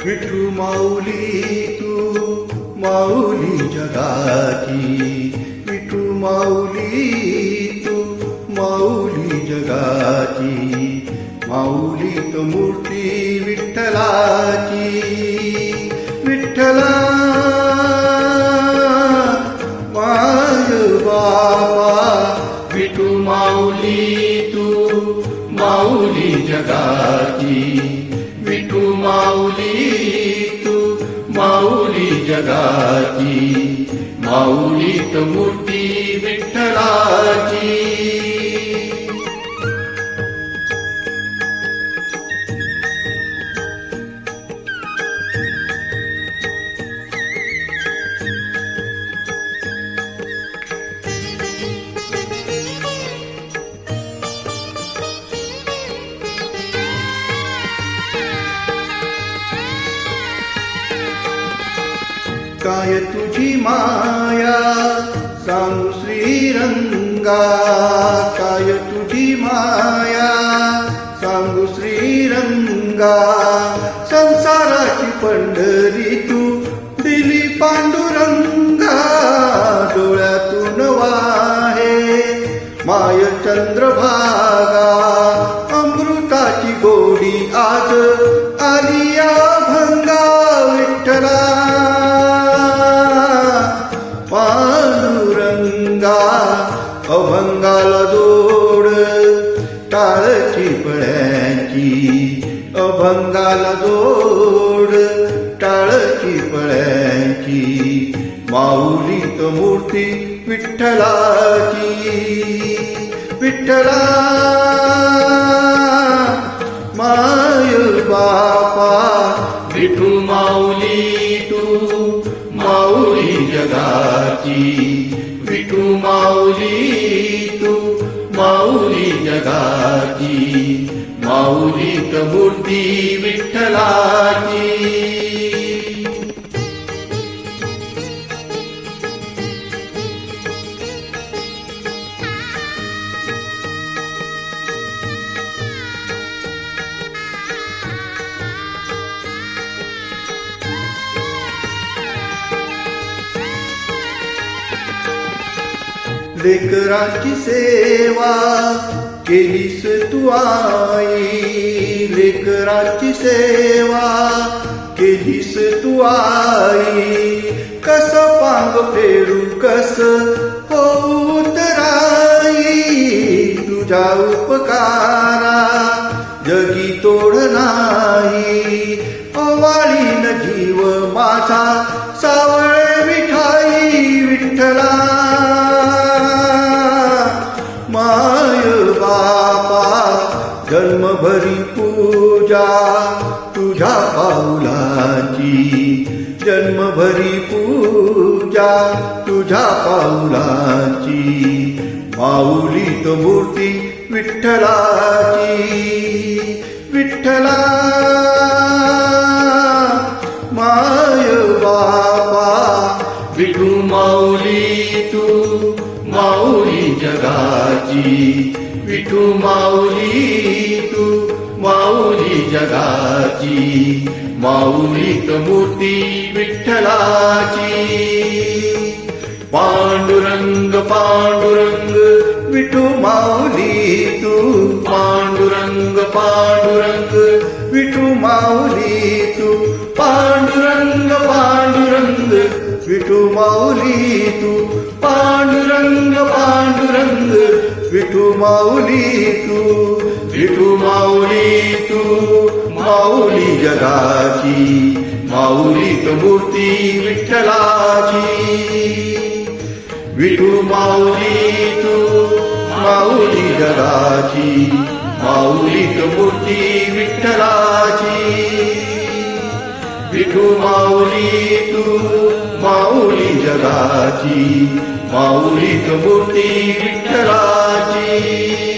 विठू माऊली तू माऊली जगाची, विठू माऊली तू माऊली जगाची, माऊली तो मूर्ती विठ्ठलाची. विठ्ठला माय बाबा, विठू माऊली तू माऊली जगाची, विठू माऊली तू माऊली जगाची, माऊली तो मूर्ती विठ्ठलाची. काय तुझी माया सांगू श्रीरंगा, काय तुझी माया सांगू श्रीरंगा, संसाराची पंढरी तू दिली पांडुरंगा, डोळ्यातून वाहे माय चंद्रभागा, अमृताची गोडी आज आली या भंगा. विठ्ठला पांडुरंगा, अभंगाला जोड टाळची पळ्यांची, अभंगाला जोड टाळची पळ्यांची, माऊली तो मूर्ती विठ्ठलाची. विठ्ठला माय बापा, विठू माऊली तू माऊली जगाची, विठू माऊली तू माऊली जगाची, माऊली तो मूर्ती विठ्ठलाची. लेकरांची सेवा केलीस तू आई, लेकरांची सेवा केलीस तू आई, कस पांग फेरू कस होऊ उतराई, तुझ्या उपकारा जगी तोड नाही, ओवाळीन जीव माझा सावळे विठाई. विठ्ठला माय बापा, जन्मभरी पूजा तुझ्या पाऊलाची, जन्मभरी पूजा तुझ्या पाऊलाची, माऊली तो मूर्ती विठ्ठलाची. विठ्ठला माय बापा, विठू माऊली तू माऊली जगाची, विठू माऊली तू माऊली जगाची, माऊली तो मूर्ती विठ्ठलाची. पांडुरंग पांडुरंग विठू माऊली तू, पांडुरंग पांडुरंग विठू माऊली तू, पांडुरंग पांडुरंग विठू माऊली तू, पांडुरंग पांडुरंग विठू माऊली तू, विठू माऊली तू माऊली जगाची, माऊली तो मूर्ती विठ्ठलाची. विठू माऊली तू माऊली जगाची, माऊली तो मूर्ती विठ्ठलाची. विठू माऊली तू माऊली जगाची, माऊली तो मूर्ती विठ्ठलाची.